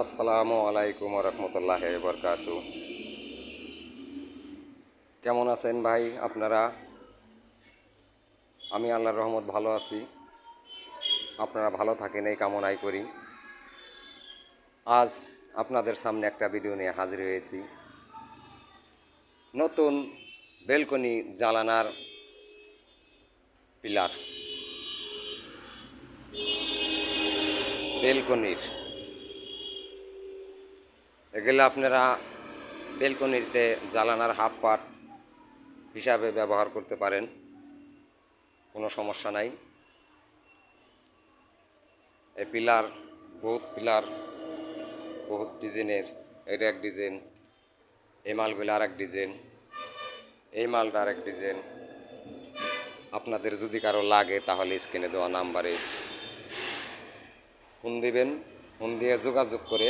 আসসালামু আলাইকুম রহমতুল্লাহ বরকাতু। কেমন আছেন ভাই আপনারা? আমি আল্লাহর রহমত ভালো আছি। আপনারা ভালো থাকেন এই কামনাই করি। আজ আপনাদের সামনে একটা ভিডিও নিয়ে হাজির হয়েছি। নতুন বেলকনি জানালার পিলার, বেলকনির এগুলো আপনারা বেলকনিতে জানালার হাফ পার্ট হিসাবে ব্যবহার করতে পারেন, কোনো সমস্যা নাই। এই পিলার বহুত ডিজাইনের। এটা এক ডিজাইন, এই মালগুলো আর এক ডিজাইন, এই মালটা আর এক ডিজাইন। আপনাদের যদি কারো লাগে তাহলে স্ক্রিনে দেওয়া নাম্বারে ফোন দিবেন। ফোন দিয়ে যোগাযোগ করে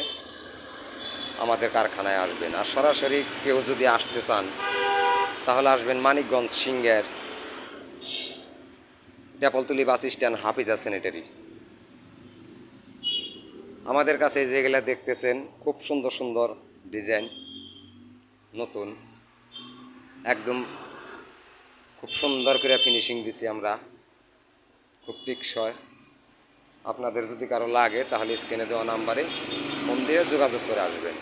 আমাদের কারখানায় আসবেন। আর সরাসরি কেউ যদি আসতে চান তাহলে আসবেন মানিকগঞ্জ সিংহের ডেপলতুলি বাস স্ট্যান্ড, হাফিজা স্যানিটারি। আমাদের কাছে যেগুলো দেখতেছেন খুব সুন্দর সুন্দর ডিজাইন, নতুন একদম খুব সুন্দর করে ফিনিশিং দিছি আমরা, খুব টেকসই। আপনাদের যদি কারো লাগে তাহলে স্ক্রিনে দেওয়া নাম্বারে ফোন দিয়ে যোগাযোগ করে আসবেন।